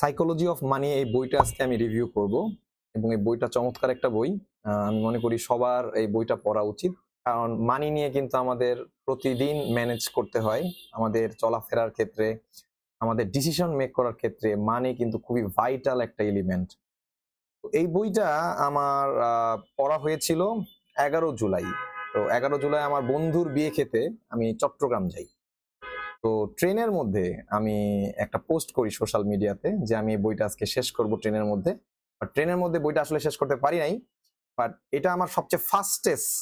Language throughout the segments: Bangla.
সাইকোলজি অফ মানি এই বইটা আজকে আমি রিভিউ করব এবং এই বইটা চমৎকার একটা বই। আমি মনে করি সবার এই বইটা পড়া উচিত, কারণ মানি নিয়ে কিন্তু আমাদের প্রতিদিন ম্যানেজ করতে হয়। আমাদের চলাফেরার ক্ষেত্রে, আমাদের ডিসিশন মেক করার ক্ষেত্রে মানি কিন্তু খুবই ভাইটাল একটা এলিমেন্ট। এই বইটা আমার পড়া হয়েছিল 11 জুলাই। তো 11 জুলাই আমার বন্ধুর বিয়ে খেতে আমি চট্টগ্রাম যাই। তো ট্রেনের মধ্যে আমি একটা পোস্ট করি সোশ্যাল মিডিয়াতে যে আমি এই বইটা আজকে শেষ করব ট্রেনের মধ্যে। বাট ট্রেনের মধ্যে বইটা আসলে শেষ করতে পারি নাই। বাট এটা আমার সবচেয়ে ফাস্টেস্ট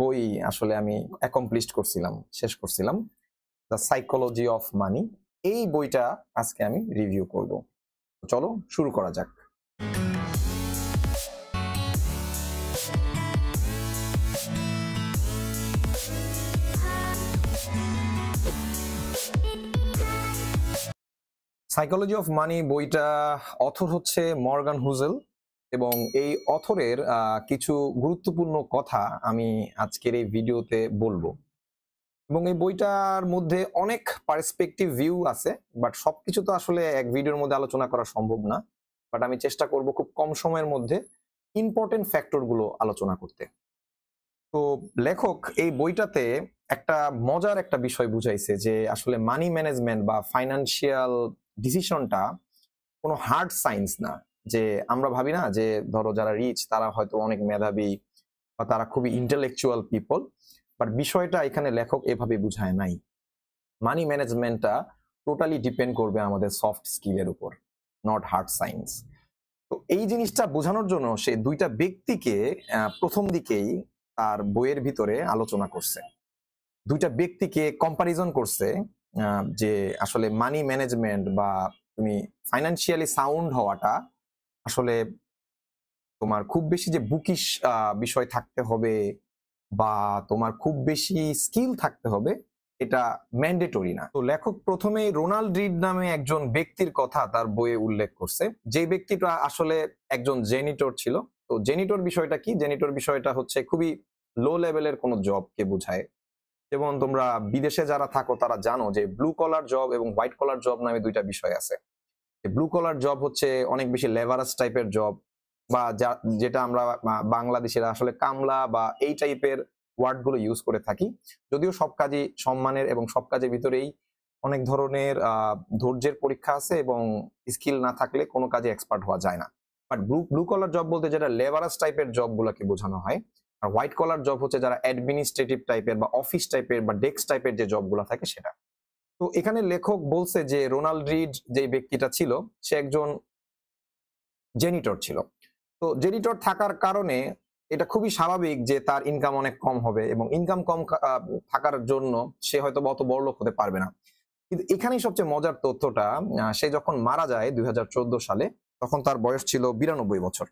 বই আসলে আমি অ্যাকমপ্লিশড করছিলাম, শেষ করছিলাম। The psychology of money. এই বইটা আজকে আমি রিভিউ করব। চলো শুরু করা যাক। সাইকোলজি অফ মানি বইটা অথর হচ্ছে মর্গান হুজেল, এবং এই অথরের কিছু গুরুত্বপূর্ণ কথা আমি আজকের এই ভিডিওতে বলবো। এবং এই বইটার মধ্যে অনেক পার্সপেক্টিভ ভিউ আছে, বাট সবকিছু তো আসলে এক ভিডিওর মধ্যে আলোচনা করা সম্ভব না। বাট আমি চেষ্টা করব খুব কম সময়ের মধ্যে ইম্পর্টেন্ট ফ্যাক্টরগুলো আলোচনা করতে। তো লেখক এই বইটাতে একটা মজার একটা বিষয় বুঝাইছে যে আসলে মানি ম্যানেজমেন্ট বা ফাইন্যান্সিয়াল ডিসিশনটা কোনো হার্ড সায়েন্স না। যে আমরা ভাবি না যে ধরো যারা রিচ তারা হয়তো অনেক মেধাবী বা তারা খুবই ইন্টেলেকচুয়াল পিপল, বাট বিষয়টা এখানে লেখক এভাবে বুঝায় নাই। মানি ম্যানেজমেন্টটা টোটালি ডিপেন্ড করবে আমাদের সফট স্কিলের উপর, নট হার্ড সায়েন্স। তো এই জিনিসটা বোঝানোর জন্য সে দুইটা ব্যক্তিকে প্রথম দিকেই তার বইয়ের ভিতরে আলোচনা করছে। দুইটা ব্যক্তিকে কম্পারিজন করছে যে আসলে মানি ম্যানেজমেন্ট বা তুমি ফাইন্যান্সিয়ালি সাউন্ড হওয়াটা আসলে তোমার খুব বেশি যে বুকিশ বিষয় থাকতে হবে বা তোমার খুব বেশি স্কিল থাকতে হবে, এটা ম্যান্ডেটরি না। তো লেখক প্রথমেই রোনাল্ড রিড নামে একজন ব্যক্তির কথা তার বইয়ে উল্লেখ করছে, যে ব্যক্তিটা আসলে একজন জেনিটর ছিল। তো জেনিটর বিষয়টা কি? জেনিটর বিষয়টা হচ্ছে খুবই লো লেভেলের কোনো জবকে বোঝায়। যেমন তোমরা বিদেশে যারা থাকো তারা জানো যে ব্লু কলার জব এবং হোয়াইট কলার জব নামে দুইটা বিষয় আছে। ব্লু কলার জব হচ্ছে অনেক বেশি লেভারাস টাইপের জব, বা যেটা আমরা বাংলাদেশিরা আসলে কামলা বা এই টাইপের ওয়ার্ড গুলো ইউজ করে থাকি। যদিও সব কাজই সম্মানের এবং সব কাজের ভিতরেই অনেক ধরনের ধৈর্যের পরীক্ষা আছে এবং স্কিল না থাকলে কোনো কাজে এক্সপার্ট হওয়া যায় না। বাট ব্লু কলার জব বলতে যেটা লেভারাস টাইপের জব গুলাকে বোঝানো হয়। আর হোয়াইট কলার জব হচ্ছে যারা অ্যাডমিনিস্ট্রেটিভ টাইপের বা অফিস টাইপের বা ডেস্ক টাইপের যে জবগুলো থাকে সেটা। তো এখানে লেখক বলছে যে রোনাল্ড রিড যে ব্যক্তিটা ছিল সে একজন জেনিটর ছিল। তো জেনিটর থাকার কারণে এটা খুবই স্বাভাবিক যে তার ইনকাম অনেক কম হবে, এবং ইনকাম কম থাকার জন্য সে হয়তো অত বড় লোক হতে পারবে না। কিন্তু এখানেই সবচেয়ে মজার তথ্যটা, সে যখন মারা যায় 2014 সালে, তখন তার বয়স ছিল 92 বছর।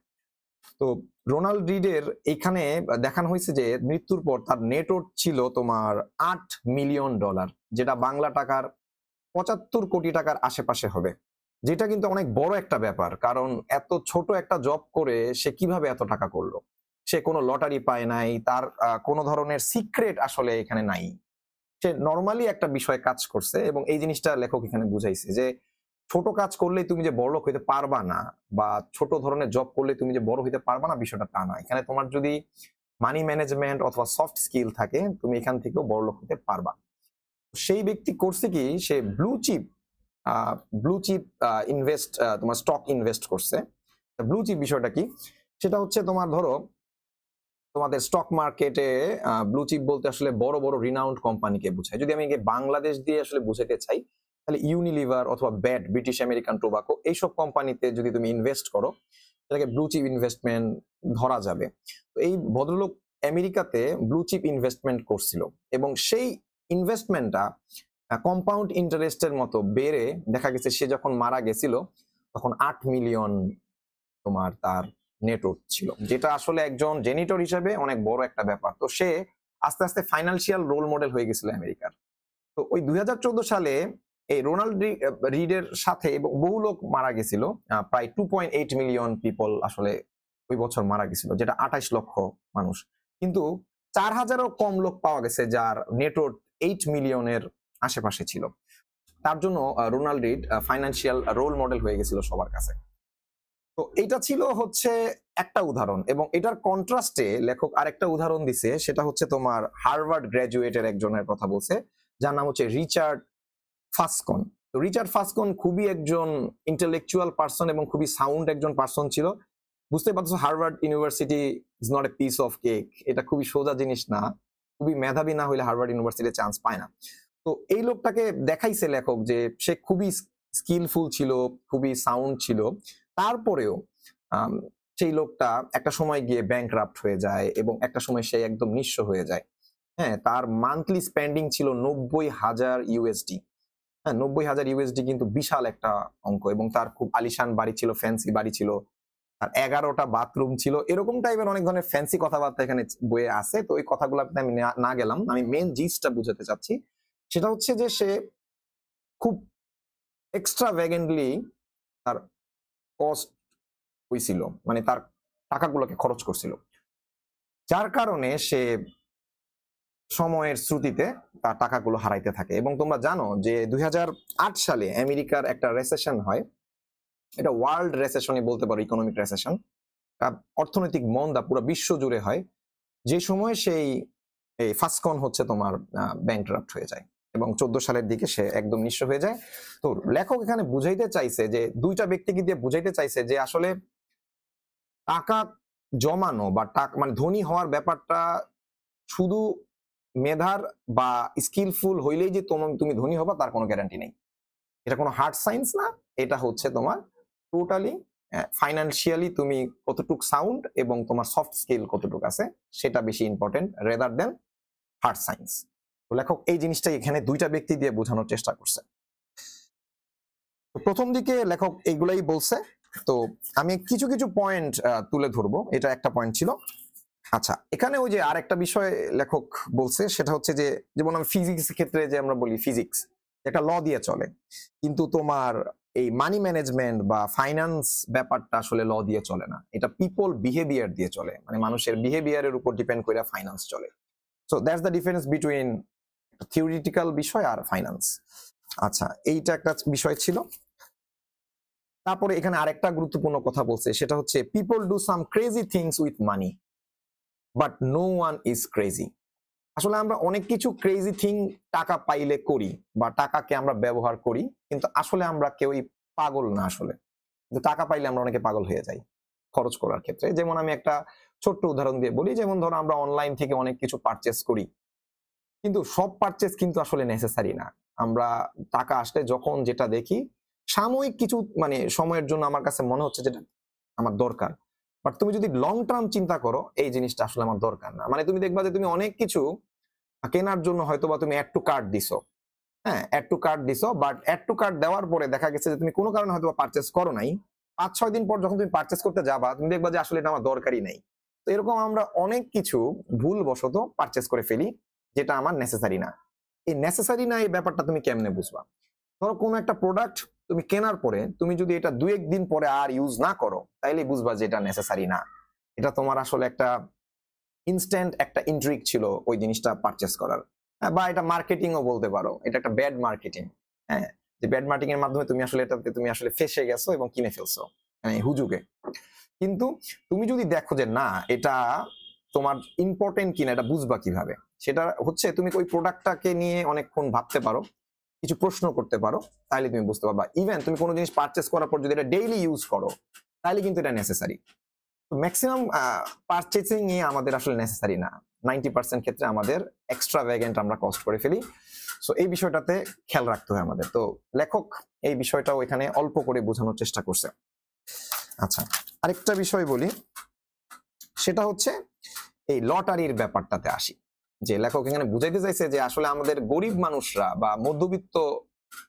তো রোনাল্ড রিডের এখানে দেখানো হয়েছে যে মৃত্যুর পর তার নেটওয়ার্থ ছিল তোমার $8 মিলিয়ন, যেটা বাংলা টাকার 75 কোটি টাকার আশেপাশে হবে। যেটা কিন্তু অনেক বড় একটা ব্যাপার, কারণ এত ছোট একটা জব করে সে কিভাবে এত টাকা করলো। সে কোনো লটারি পায় নাই, তার কোনো ধরনের সিক্রেট আসলে এখানে নাই। সে নর্মালি একটা বিষয়ে কাজ করছে, এবং এই জিনিসটা লেখক এখানে বুঝাইছে যে ছোট কাজ করলেই তুমি যে বড়লোক হইতে পারবা না, বা ছোট ধরনের জব করলে তুমি যে বড় হইতে পারবা না, বিষয়টা তা না। এখানে তোমার যদি মানি ম্যানেজমেন্ট অথবা সফট স্কিল থাকে, তুমি এখান থেকেও বড়লোক হতে পারবা। সেই ব্যক্তি করছে কি, সে ব্লু চিপ ইনভেস্ট, তোমার স্টক ইনভেস্ট করছে। ব্লু চিপ বিষয়টা কি? সেটা হচ্ছে তোমার ধরো তোমাদের স্টক মার্কেটে ব্লু চিপ বলতে আসলে বড় বড় রিনাউন্ড কোম্পানিকে বোঝায়। যদি আমি বাংলাদেশ দিয়ে আসলে বুঝাতে চাই, তাহলে ইউনিলিভার অথবা ব্যাট, ব্রিটিশ আমেরিকান টোবাকো, এইসব কোম্পানিতে যদি তুমি ইনভেস্ট করো, সেটাকে ব্লু চিপ ইনভেস্টমেন্ট ধরা যাবে। তো এই ভদ্রলোক আমেরিকাতে ব্লু চিপ ইনভেস্টমেন্ট করছিল, এবং সেই ইনভেস্টমেন্টটা কম্পাউন্ড ইন্টারেস্টের মতো বেড়ে দেখা গেছে সে যখন মারা গেছিল তখন 8 মিলিয়ন তোমার তার নেটওয়ার্থ ছিল, যেটা আসলে একজন জেনিটর হিসেবে অনেক বড় একটা ব্যাপার। তো সে আস্তে আস্তে ফাইন্যান্সিয়াল রোল মডেল হয়ে গেছিল আমেরিকার। তো ওই 2014 সালে এই রোনাল্ড রিডের সাথে বহু লোক মারা গেছিল, প্রায় 2.8 মিলিয়ন পিপল আসলে ওই বছর মারা গেছিল, যেটা 28 লক্ষ মানুষ। কিন্তু 4000-ও কম লোক পাওয়া গেছে যার নেটওয়ার্থ 8 মিলিয়নের আশেপাশে ছিল। তার জন্য Ronald Read financial role model হয়ে গেছিল সবার কাছে। তো এটা ছিল হচ্ছে একটা উদাহরণ, এবং এটার কন্ট্রাস্টে লেখক আরেকটা উদাহরণ দিছে, সেটা হচ্ছে তোমার হার্ভার্ড গ্র্যাজুয়েটের একজনের কথা বলছে, যার নাম হচ্ছে রিচার্ড ফাসকন। তো রিচার্ড ফাসকন খুবই একজন ইন্টেলেকচুয়াল পার্সন এবং খুবই সাউন্ড একজন পার্সন ছিল। বুঝতে পারছো, Harvard university is not a piece of cake, এটা খুবই সোজা জিনিস না। খুবই মেধাবী না হলে হার্ভার্ড ইউনিভার্সিটি চান্স পায় না। তো এই লোকটাকে দেখাইছে লেখক যে সে খুবই স্কিলফুল ছিল, খুবই সাউন্ড ছিল, তারপরেও সেই লোকটা একটা সময় গিয়ে ব্যাংকরাপ্ট হয়ে যায় এবং একটা সময় সে একদম নিঃস্ব হয়ে যায়। হ্যাঁ, তার মান্থলি স্পেন্ডিং ছিল 90,000 ইউএসডি। হ্যাঁ, 90,000 ইউএসডি কিন্তু বিশাল একটা অঙ্ক, এবং তার খুব আলিশান বাড়ি ছিল, ফ্যান্সি বাড়ি ছিল, আর 11টা বাথরুম ছিল, এরকম টাইপের অনেক ধরনের ফ্যান্সি কথাবার্তা এখানে বইয়ে আছে। তো ওই কথাগুলোতে আমি না গেলাম, আমি মেন জিনিসটা বুঝাতে চাচ্ছি, সেটা হচ্ছে যে সে খুব এক্সট্রাভ্যাগেন্টলি তার কস্ট হইছিল, মানে তার টাকাগুলোকে খরচ করছিল, যার কারণে সে সময়ের শ্রুতিতে তার টাকাগুলো হারাইতে থাকে। এবং তোমরা জানো যে 2008 সালে আমেরিকার একটা রেসেশন হয়, এটা ওয়ার্ল্ড রেসেশনই বলতে পারো, ইকোনমিক রেসেশন, অর্থনৈতিক মন্দা পুরো বিশ্ব জুড়ে হয়, যে সময় সেই এই ফাসকন হচ্ছে তোমার ব্যাংকরাপ্ট হয়ে যায় এবং 14 সালের দিকে সে একদম নিঃস্ব হয়ে যায়। তো লেখক এখানে বুঝাইতে চাইছে যে দুইটা ব্যক্তিকে দিয়ে বুঝাইতে চাইছে যে আসলে টাকা জমানো বা টাকা মানে ধনী হওয়ার ব্যাপারটা শুধু মেধার বা স্কিলফুল হইলেই যে তুমি ধনী হবা তার কোনো গ্যারান্টি নেই। এটা কোনো হার্ড সায়েন্স না, এটা হচ্ছে তোমার টোটালি ফাইন্যান্সিয়ালি তুমি কতটুক সাউন্ড এবং তোমার সফট স্কিল কতটুক আছে সেটা বেশি important rather than hard science. তো লেখক এই জিনিসটা এখানে দুইটা ব্যক্তি দিয়ে বোঝানোর চেষ্টা করছে। প্রথম দিকে লেখক এইগুলাই বলছে, তো আমি কিছু কিছু পয়েন্ট তুলে ধরবো, এটা একটা পয়েন্ট ছিল। আচ্ছা, এখানে ওই যে আরেকটা বিষয় লেখক বলছে, সেটা হচ্ছে যে যেমন আমি ফিজিক্স ক্ষেত্রে যে আমরা বলি ফিজিক্স একটা ল দিয়ে চলে, কিন্তু তোমার এই মানি ম্যানেজমেন্ট বা ফাইন্যান্স ব্যাপারটা আসলে ল দিয়ে চলে না, এটা পিপল বিহেভিয়ার দিয়ে চলে, মানে মানুষের বিহেভিয়ারের উপর ডিপেন্ড করে ফাইন্যান্স চলে। So that's the difference between theoretical বিষয় আর ফাইন্যান্স। আচ্ছা, এইটা একটা বিষয় ছিল। তারপরে এখানে আরেকটা গুরুত্বপূর্ণ কথা বলছে, সেটা হচ্ছে people do some crazy things with money but no one is crazy. আসলে আমরা অনেক কিছু ক্রেজি থিং টাকা পাইলে করি বা টাকাকে আমরা ব্যবহার করি, কিন্তু আসলে আমরা কেউই পাগল না আসলে। কিন্তু টাকা পাইলে আমরা অনেকে পাগল হয়ে যাই খরচ করার ক্ষেত্রে। যেমন আমি একটা ছোট্ট উদাহরণ দিয়ে বলি, যেমন ধরো আমরা অনলাইন থেকে অনেক কিছু পারচেস করি, কিন্তু সব পারচেস কিন্তু আসলে নেসেসারি না। আমরা টাকা আসলে যখন যেটা দেখি সাময়িক কিছু মানে সময়ের জন্য আমার কাছে মনে হচ্ছে যেটা আমার দরকার, বাট তুমি যদি লং টার্ম চিন্তা করো এই জিনিসটা আসলে আমার দরকার না। মানে তুমি দেখবা যে তুমি অনেক কিছু কেনার জন্য হয়তো বা তুমি অ্যাড টু কার্ট দিছো, হ্যাঁ অ্যাড টু কার্ট দিছো, বাট অ্যাড টু কার্ট দেওয়ার পরে দেখা গেছে যে তুমি কোনো কারণে হয়তো পারচেস করো নাই, 5-6 দিন পর যখন তুমি পারচেস করতে যাবা তুমি দেখবা যে আসলে এটা আমার দরকারই নাই। তো এরকম আমরা অনেক কিছু ভুলবশত পারচেস করে ফেলি যেটা আমার নেসেসারি না। এই নেসেসারি না এই ব্যাপারটা তুমি কেমনে বুঝবা? ধরো কোনো একটা প্রোডাক্ট তুমি কেনার পরে তুমি যদি এটা 2-1 দিন পরে আর ইউজ না করো, তাইলে বুঝবা যে এটা নেসেসারি না, এটা তোমার আসলে একটা ইনস্ট্যান্ট একটা ইন্ট্রিক ছিল ওই জিনিসটা পারচেস করার। বা এটা মার্কেটিংও বলতে পারো, এটা একটা ব্যাড মার্কেটিং। হ্যাঁ, যে ব্যাড মার্কেটিং এর মাধ্যমে তুমি আসলে এটাতে তুমি আসলে ফেসে গেছো এবং কিনে ফেলছো হুজুগে। কিন্তু তুমি যদি দেখো যে না এটা তোমার ইম্পর্টেন্ট কিনা, এটা বুঝবা কিভাবে? সেটা হচ্ছে তুমি ওই প্রোডাক্টটাকে নিয়ে অনেকক্ষণ ভাবতে পারো, কিছু প্রশ্ন করতে পারো, তাহলে তুমি বুঝতে পারবা। ইভেন তুমি কোনো জিনিস পারচেস করার পর যদি এটা ডেইলি ইউজ করো তাহলে কিন্তু এটা নেসেসারি। ম্যাক্সিমাম পারচেসিং এ আমাদের আসলে নেসেসারি না, 90% ক্ষেত্রে আমাদের এক্সট্রাভ্যাগেন্ট আমরা কস্ট করে ফেলি। সো এই বিষয়টাতে খেয়াল রাখতে হয় আমাদের। তো লেখক এই বিষয়টাও এখানে অল্প করে বোঝানোর চেষ্টা করছে। আচ্ছা, আরেকটা বিষয় বলি, সেটা হচ্ছে এই লটারির ব্যাপারটাতে আসি। যে লেখক এখানে বুঝাইতে চাইছে যে আসলে আমাদের গরিব মানুষরা বা মধ্যবিত্ত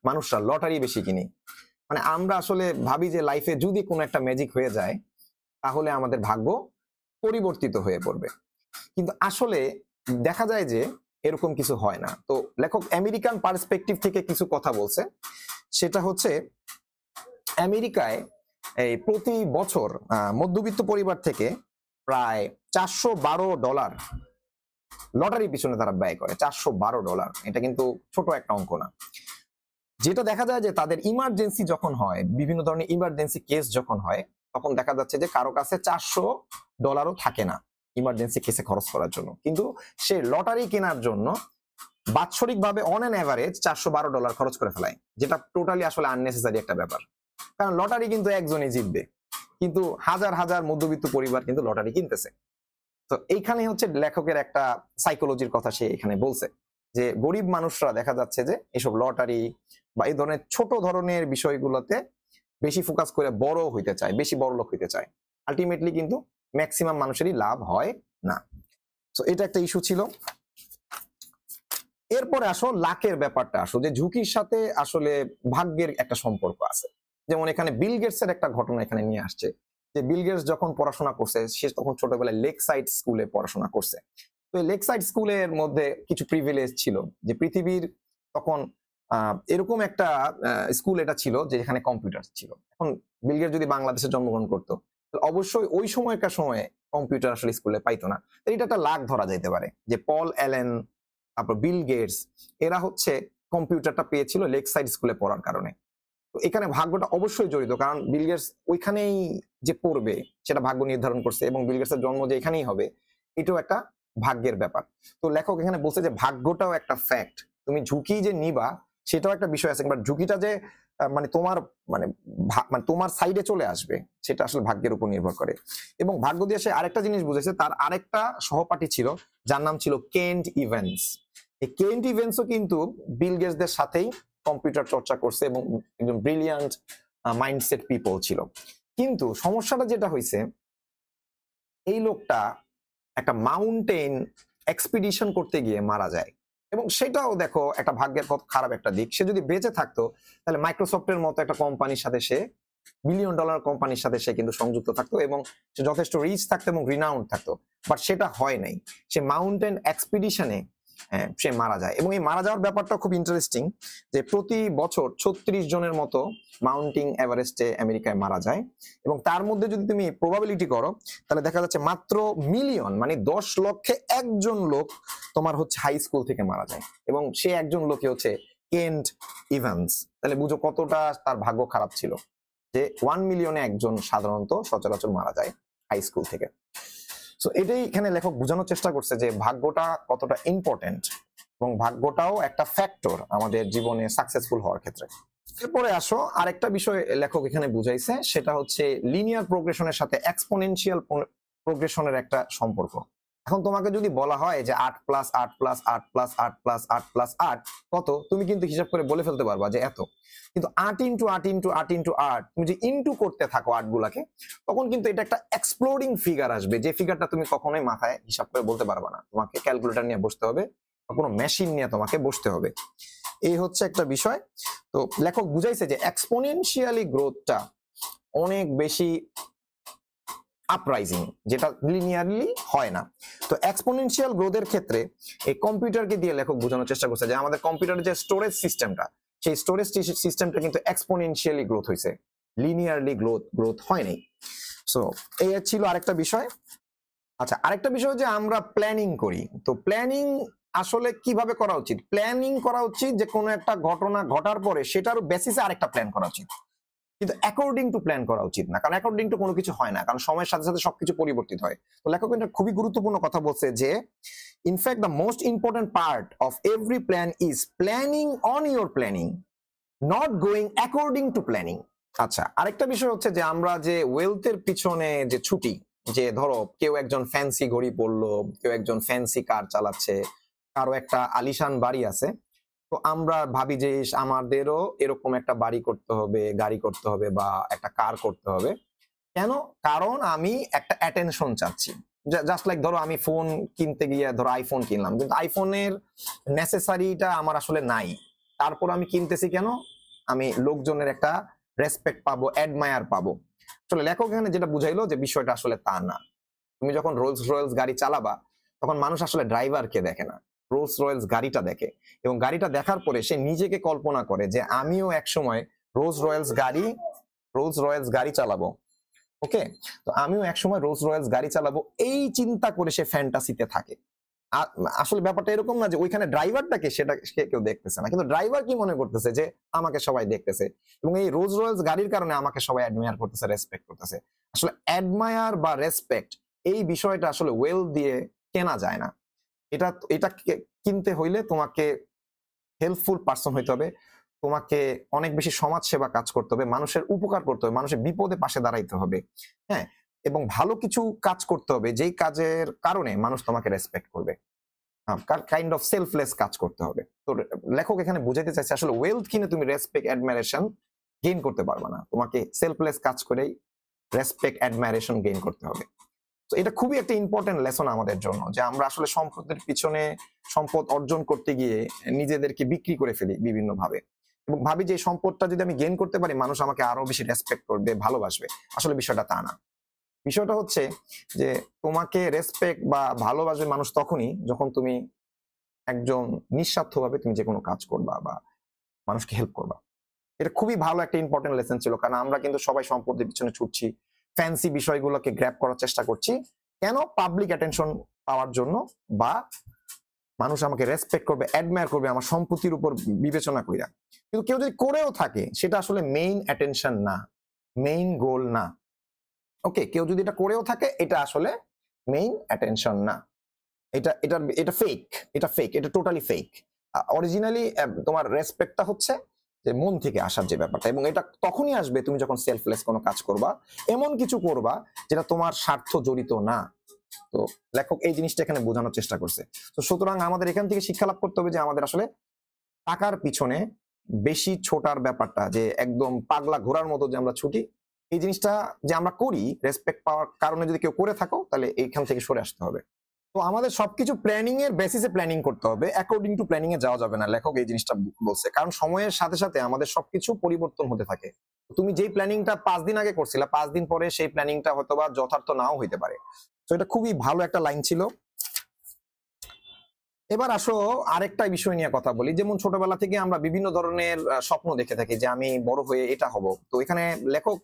মানুষরা লটারি বেশি কিনি। মানে আমরা আসলে ভাবি যে লাইফে যদি কোনো একটা ম্যাজিক হয়ে যায় তাহলে আমাদের ভাগ্য পরিবর্তিত হয়ে পড়বে, কিন্তু আসলে দেখা যায় যে এরকম কিছু হয় না। তো লেখক আমেরিকান পার্সপেক্টিভ থেকে কিছু কথা বলছে, সেটা হচ্ছে আমেরিকায় এই প্রতি বছর মধ্যবিত্ত পরিবার থেকে প্রায় $412 লটারি পিছনে তারা ব্যয় করে। $412, এটা কিন্তু ছোট একটা অঙ্ক না। যেটা দেখা যায় যে তাদের ইমার্জেন্সি যখন হয়, বিভিন্ন ধরনের ইমার্জেন্সি কেস যখন হয়, তখন দেখা যাচ্ছে যে কারো কাছে $400 থাকে না ইমার্জেন্সি কেসে খরচ করার জন্য, কিন্তু সে লটারি কেনার জন্য বাৎসরিকভাবে অন অ্যান এভারেজ $412 খরচ করে ফেলায়, যেটা টোটালি আসলে আননেসেসারি একটা ব্যাপার। কারণ লটারি কিন্তু একজনই জিতবে, কিন্তু হাজার হাজার মধ্যবিত্ত পরিবার কিন্তু লটারি কিনতেছে। তো এইখানে হচ্ছে লেখকের একটা সাইকোলজির কথা সে এখানে বলছে, যে গরিব মানুষরা দেখা যাচ্ছে যে এসব লটারি বা এই ধরনের ছোট ধরনের বিষয়গুলোতে বেশি ফোকাস করে বড় হইতে চায়, বেশি বড় লোক হইতে চায়, আলটিমেটলি কিন্তু ম্যাক্সিমাম মানুষেরই লাভ হয় না। তো এটা একটা ইস্যু ছিল। এরপরে আসো লাকের ব্যাপারটা, আসো যে ঝুঁকির সাথে আসলে ভাগ্যের একটা সম্পর্ক আছে। যেমন এখানে বিল গেটসের একটা ঘটনা এখানে নিয়ে আসছে, যে বিল গেটস যখন পড়াশোনা করছে, সে তখন ছোটবেলায় লেক সাইড স্কুলে পড়াশোনা করছে। তো এই লেক সাইড স্কুলের মধ্যে কিছু প্রিভিলেজ ছিল, যে পৃথিবীর তখন এরকম একটা স্কুল এটা ছিল যে এখানে কম্পিউটার ছিল। এখন বিল গেটস যদি বাংলাদেশে জন্মগ্রহণ করতো, অবশ্যই ওই সময়কার সময়ে কম্পিউটার আসলে স্কুলে পাইতো না। এটা একটা লাক ধরা যাইতে পারে, যে পল অ্যালেন, তারপর বিল গেটস, এরা হচ্ছে কম্পিউটারটা পেয়েছিল লেক সাইড স্কুলে পড়ার কারণে। তো এখানে ভাগ্যটা অবশ্যই জড়িত, কারণ বিল গেটস ওইখানেই যে পড়বে সেটা ভাগ্য নির্ধারণ করছে, এবং বিল গেটসের জন্ম যে এখানেই হবে এটাও একটা ভাগ্যের ব্যাপার। তো লেখক এখানে বলছে যে ভাগ্যটাও একটা ফ্যাক্ট, তুমি ঝুঁকি যে নিবা সেটাও একটা বিষয় আছে, বাট ঝুঁকিটা যে মানে তোমার মানে মানে তোমার সাইডে চলে আসবে সেটা আসলে ভাগ্যের উপর নির্ভর করে। এবং ভাগ্য দিয়ে সে আরেকটা জিনিস বুঝেছে, তার আরেকটা সহপাঠী ছিল যার নাম ছিল কেন্ট ইভেন্স। এই কেন্ট ইভেন্সও কিন্তু বিল গেটসদের সাথেই কম্পিউটার চর্চা করছে এবং একজন ব্রিলিয়ান্ট মাইন্ডসেট পিপল ছিল। কিন্তু সমস্যাটা যেটা হয়েছে, এই লোকটা একটা মাউন্টেন এক্সপিডিশন করতে গিয়ে মারা যায়, এবং সেটাও দেখো একটা ভাগ্যের কত খারাপ একটা দিক। সে যদি বেঁচে থাকতো তাহলে মাইক্রোসফটের মতো একটা কোম্পানির সাথে সে $1 বিলিয়ন কোম্পানির সাথে সে কিন্তু সংযুক্ত থাকতো, এবং সে যথেষ্ট রিচ থাকতো এবং রিনাউন্ড থাকতো। বাট সেটা হয় নাই, সে মাউন্টেন এক্সপিডিশনে সে মারা যায়। এবং এই মারা যাওয়ার ব্যাপারটা খুব ইন্টারেস্টিং, যে প্রতি বছর 36 জনের মতো মাউন্টিং এভারেস্টে আমেরিকায় মারা যায়, এবং তার মধ্যে যদি তুমি প্রবাবিলিটি করো তাহলে দেখা যাচ্ছে মাত্র মিলিয়ন মানে 10 লক্ষে একজন লোক তোমার হচ্ছে হাই স্কুল থেকে মারা যায়, এবং সে একজন লোকই হচ্ছে কেন্ট ইভান্স। তাহলে বুঝো কতটা তার ভাগ্য খারাপ ছিল, যে 1 মিলিয়নে একজন সাধারণত সচরাচর মারা যায় হাই স্কুল থেকে। সো এটাই এখানে লেখক বোঝানোর চেষ্টা করছে যে ভাগ্যটা কতটা ইম্পর্টেন্ট, এবং ভাগ্যটাও একটা ফ্যাক্টর আমাদের জীবনে সাকসেসফুল হওয়ার ক্ষেত্রে। এরপরে আসো আরেকটা বিষয় লেখক এখানে বুঝাইছে, সেটা হচ্ছে লিনিয়ার প্রোগ্রেশনের সাথে এক্সপোনেনশিয়াল প্রোগ্রেশনের একটা সম্পর্ক। এখন তোমাকে যদি বলা হয় যে 8 + 8 + 8 + 8 + 8 + 8 কত, তুমি কিন্তু হিসাব করে বলে ফেলতে পারবা যে এত। কিন্তু 8 × 8 × 8 × 8 তুমি যে ইনটু করতে থাকো 8 গুলাকে, তখন কিন্তু এটা একটা এক্সপ্লোডিং ফিগার আসবে, যে ফিগারটা তুমি কখনোই মাথায় হিসাব করে বলতে পারবা না। তোমাকে ক্যালকুলেটর নিয়ে বসতে হবে বা কোনো মেশিন নিয়ে তোমাকে বসতে হবে। এই হচ্ছে একটা বিষয়। তো লেখক বুঝাইছে যে এক্সপোনেনশিয়ালি গ্রোথটা অনেক বেশি আপরাইজিং, যেটা লিনিয়ারলি হয় না। তো এক্সপোনেনশিয়াল গ্রোথের ক্ষেত্রে এই কম্পিউটারকে দিয়ে লেখক বোঝানোর চেষ্টা করছে যে আমাদের কম্পিউটারের যে স্টোরেজ সিস্টেমটা, সেই স্টোরেজ সিস্টেমটা কিন্তু এক্সপোনেনশিয়ালি গ্রোথ হয়েছে, লিনিয়ারলি গ্রোথ হয়নি। সো এই ছিল আরেকটা বিষয়। আচ্ছা, আরেকটা বিষয় যে আমরা প্ল্যানিং করি, তো প্ল্যানিং আসলে কিভাবে করা উচিত? প্ল্যানিং করা উচিত যে কোনো একটা ঘটনা ঘটার পরে সেটার বেসিসে আরেকটা প্ল্যান করা উচিত, কিন্তু অ্যাকর্ডিং টু প্ল্যান করা উচিত না, কারণ অ্যাকর্ডিং টু কোনো কিছু হয় না, কারণ সময়ের সাথে সাথে সবকিছু পরিবর্তিত হয়। তো লেখক এটা খুবই গুরুত্বপূর্ণ কথা বলছে যে in fact the most important part of every plan is planning on your planning, not going according to planning. আচ্ছা, আরেকটা বিষয় হচ্ছে যে আমরা যে ওয়েলথের পিছনে যে ছুটি, যে ধরো কেউ একজন ফ্যান্সি ঘড়ি পরলো, কেউ একজন ফ্যান্সি কার চালাচ্ছে, কারো একটা আলিশান বাড়ি আছে, তো আমরা ভাবি যে আমাদেরও এরকম একটা বাড়ি করতে হবে, গাড়ি করতে হবে বা একটা কার করতে হবে। কেন? কারণ আমি একটা অ্যাটেনশন চাচ্ছি। জাস্ট লাইক ধরো আমি ফোন কিনতে গিয়ে ধরো আইফোন কিনলাম, কিন্তু আইফোনের নেসেসারিটা আমার আসলে নাই, তারপর আমি কিনতেছি কেন? আমি লোকজনের একটা রেসপেক্ট পাবো, অ্যাডমায়ার পাবো। আসলে লেখক এখানে যেটা বুঝাইলো যে বিষয়টা আসলে তা না। তুমি যখন রোলস রয়েলস গাড়ি চালাবা তখন মানুষ আসলে ড্রাইভারকে দেখে না, রোলস রয়েলস গাড়িটা দেখে, এবং গাড়িটা দেখার পরে সে নিজেকে কল্পনা করে যে আমিও একসময় রোলস রয়েলস গাড়ি চালাবো। ওকে, তো আমিও একসময় রোলস রয়েলস গাড়ি চালাবো, এই চিন্তা করে সে ফ্যান্টাসিতে থাকে। আসলে ব্যাপারটা এরকম না যে ওইখানে ড্রাইভারটাকে সেটা কেউ দেখতেছে না, কিন্তু ড্রাইভার কি মনে করতেছে যে আমাকে সবাই দেখতেছে, এবং এই রোজ রয়েলস গাড়ির কারণে আমাকে সবাই অ্যাডমায়ার করতেছে, রেসপেক্ট করতেছে। আসলে অ্যাডমায়ার বা রেসপেক্ট এই বিষয়টা আসলে ওয়েলথ দিয়ে কেনা যায় না। এটা এটা কিনতে হইলে তোমাকে হেল্পফুল পার্সন হইতে হবে, তোমাকে অনেক বেশি সমাজ সেবা কাজ করতে হবে, মানুষের উপকার করতে হবে, মানুষের বিপদে পাশে দাঁড়াইতে হবে, হ্যাঁ, এবং ভালো কিছু কাজ করতে হবে যেই কাজের কারণে মানুষ তোমাকে রেসপেক্ট করবে। কাইন্ড অফ সেলফলেস কাজ করতে হবে। তো লেখক এখানে বুঝাইতে চাইছে আসলে ওয়েলথ কিনে তুমি রেসপেক্ট অ্যাডমাইরেশন গেইন করতে পারবে না, তোমাকে সেলফলেস কাজ করেই রেসপেক্ট অ্যাডমাইরেশন গেইন করতে হবে। তো এটা খুবই একটা ইম্পর্টেন্ট লেসন আমাদের জন্য, যে আমরা আসলে সম্পদের পিছনে সম্পদ অর্জন করতে গিয়ে নিজেদেরকে বিক্রি করে ফেলি বিভিন্ন ভাবে, এবং ভাবি যে সম্পদটা যদি আমি গেইন করতে পারি মানুষ আমাকে আরো বেশি রেসপেক্ট করবে, ভালোবাসবে। আসলে বিষয়টা তা না। বিষয়টা হচ্ছে যে তোমাকে রেসপেক্ট বা ভালোবাসবে মানুষ তখনই যখন তুমি একজন নিঃস্বার্থভাবে তুমি যে কোনো কাজ করবা বা মানুষকে হেল্প করবা। এটা খুবই ভালো একটা ইম্পর্টেন্ট লেসন ছিল, কারণ আমরা কিন্তু সবাই সম্পদের পিছনে ছুটছি, ফ্যান্সি বিষয়গুলোকে গ্র্যাব করার চেষ্টা করছি, কেন? পাবলিক অ্যাটেনশন পাওয়ার জন্য, বা মানুষ আমাকে রেসপেক্ট করবে, অ্যাডমায়ার করবে আমার সম্পত্তির উপর বিবেচনা কইরা। কিন্তু কেউ যদি করেও থাকে সেটা আসলে মেইন অ্যাটেনশন না, মেইন গোল না। ওকে, কেউ যদি এটা করেও থাকে এটা আসলে মেইন অ্যাটেনশন না, এটা ফেক, এটা টোটালি ফেক। অরিজিনালি তোমার রেসপেক্টটা হচ্ছে যে মন থেকে আসার যে ব্যাপারটা, এবং এটা তখনই আসবে তুমি যখন সেলফলেস কোনো কাজ করবা, এমন কিছু করবা যেটা তোমার স্বার্থ জড়িত না। তো লেখক এই জিনিসটা এখানে বোঝানোর চেষ্টা করছে। তো সুতরাং আমাদের এখান থেকে শিক্ষা লাভ করতে হবে যে আমাদের আসলে টাকার পিছনে বেশি ছোটার ব্যাপারটা, যে একদম পাগলা ঘোড়ার মতো যে আমরা ছুটি, এই জিনিসটা যে আমরা করি রেসপেক্ট পাওয়ার কারণে যদি কেউ করে থাকো তাহলে এইখান থেকে সরে আসতে হবে। তো আমাদের সবকিছু প্ল্যানিং এর বেসিসে প্ল্যানিং করতে হবে, অ্যাকর্ডিং টু প্ল্যানিং এ যাওয়া যাবে না। লেখক এই জিনিসটা বলছে, কারণ সময়ের সাথে সাথে আমাদের সবকিছু পরিবর্তন হতে থাকে। তুমি যেই প্ল্যানিংটা 5 দিন আগে করছিলা, 5 দিন পরে সেই প্ল্যানিংটা হয়তোবা যথার্থ নাও হইতে পারে। তো এটা খুবই ভালো একটা লাইন ছিল। এবার আসো আরেকটা বিষয় নিয়ে কথা বলি। যেমন ছোটবেলা থেকে আমরা বিভিন্ন ধরনের স্বপ্ন দেখে থাকি যে আমি বড় হয়ে এটা হব। তো এখানে লেখক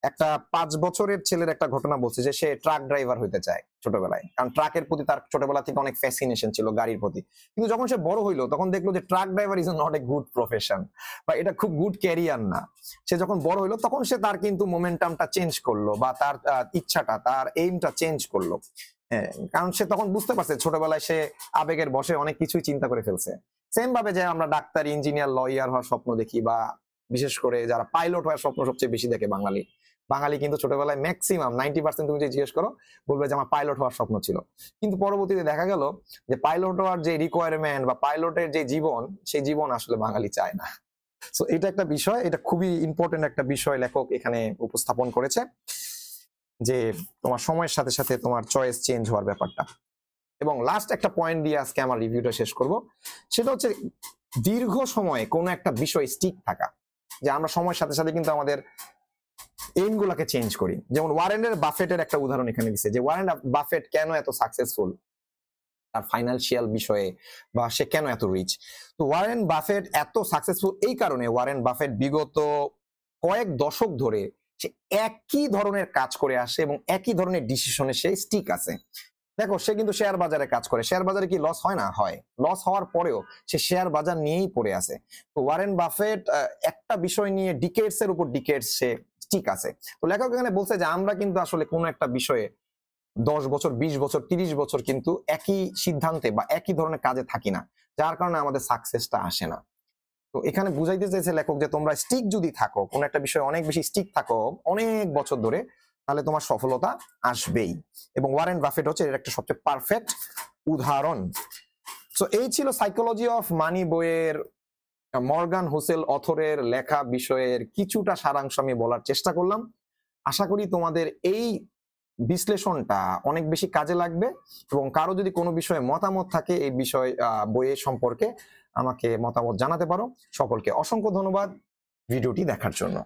একটা 5 বছরের ছেলের একটা ঘটনা বলছে যে সে ট্রাক ড্রাইভার হইতে চায় ছোটবেলায়, কারণ ট্রাকের প্রতি তার ছোটবেলা থেকে অনেক ফ্যাসিনেশন ছিল, গাড়ির প্রতি। কিন্তু যখন সে বড় হইলো তখন দেখলো যে truck driver is not a good profession, বা এটা খুব গুড ক্যারিয়ার না। সে যখন বড় হইলো তখন সে তার কিন্তু মোমেন্টামটা চেঞ্জ করলো, বা তার ইচ্ছাটা, তার এইমটা চেঞ্জ করলো। হ্যাঁ, কারণ সে তখন বুঝতে পারছে ছোটবেলায় সে আবেগের বশে অনেক কিছুই চিন্তা করে ফেলছে। সেম ভাবে যে আমরা ডাক্তার, ইঞ্জিনিয়ার, লয়ার হওয়ার স্বপ্ন দেখি, বা বিশেষ করে যারা পাইলট হওয়ার স্বপ্ন সবচেয়ে বেশি দেখে বাঙালি কিন্তু ছোটবেলায় ম্যাক্সিমাম 90% তুমি যে জিজ্ঞেস করো বলবে যে আমার পাইলট হওয়ার স্বপ্ন ছিল। কিন্তু পরবর্তীতে দেখা গেল যে পাইলট হওয়ার যে রিকোয়ারমেন্ট বা পাইলটের যে জীবন, সেই জীবন আসলে বাঙালি চায় না। সো এটা একটা বিষয়, এটা খুবই ইম্পর্টেন্ট একটা বিষয় লেখক এখানে উপস্থাপন করেছে, যে তোমার সময়ের সাথে সাথে তোমার চয়েস চেঞ্জ হওয়ার ব্যাপারটা। এবং লাস্ট একটা পয়েন্ট দিয়ে আজকে আমার রিভিউটা শেষ করব, সেটা হচ্ছে দীর্ঘ সময়ে কোনো একটা বিষয় স্টিক থাকা। যে আমরা সময়ের সাথে সাথে কিন্তু আমাদের এইম গুলাকে চেঞ্জ করি। যেমন ওয়ারেনের বাফেটের একটা উদাহরণ এখানে দিচ্ছে, যে ওয়ারেন বাফেট কেন এত সাকসেসফুল তার ফাইন্যান্সিয়াল বিষয়ে, বা সে কেন এত রিচ। তো ওয়ারেন বাফেট এত সাকসেসফুল এই কারণে, ওয়ারেন বাফেট বিগত কয়েক দশক ধরে সে একই ধরনের কাজ করে আসে এবং একই ধরনের ডিসিশনে সে স্টিক আছে। দেখো, সে কিন্তু শেয়ার বাজারে কাজ করে, শেয়ার বাজারে কি লস হয় না? হয়। লস হওয়ার পরেও সে শেয়ার বাজার নিয়েই পড়ে আছে। তো ওয়ারেন বাফেট একটা বিষয় নিয়ে ডিকেডস এর উপর ডিকেডস সে স্টিক আছে। তো লেখক এখানে বলছে যে আমরা কিন্তু আসলে কোনো একটা বিষয়ে 10 বছর, 20 বছর, 30 বছর কিন্তু একই সিদ্ধান্তে বা একই ধরনের কাজে থাকি না, যার কারণে আমাদের সাকসেসটা আসে না। তো এখানে বুঝাইতে চাইছে লেখক যে তোমরা স্টিক যদি থাকো, কোন একটা বিষয়ে অনেক বেশি স্টিক থাকো অনেক বছর ধরে, তাহলে তোমার সফলতা আসবেই। এবং ওয়ারেন বাফেট হচ্ছে এর একটা সবচেয়ে পারফেক্ট উদাহরণ। সো এই ছিল সাইকোলজি অফ মানি বইয়ের মর্গান হুসেল অথরের লেখা বিষয়ের কিছুটা সারাংশ আমি বলার চেষ্টা করলাম। আশা করি তোমাদের এই বিশ্লেষণটা অনেক বেশি কাজে লাগবে, এবং কারো যদি কোনো বিষয়ে মতামত থাকে এই বিষয় বইয়ের সম্পর্কে আমাকে মতামত জানাতে পারো। সকলকে অসংখ্য ধন্যবাদ ভিডিওটি দেখার জন্য।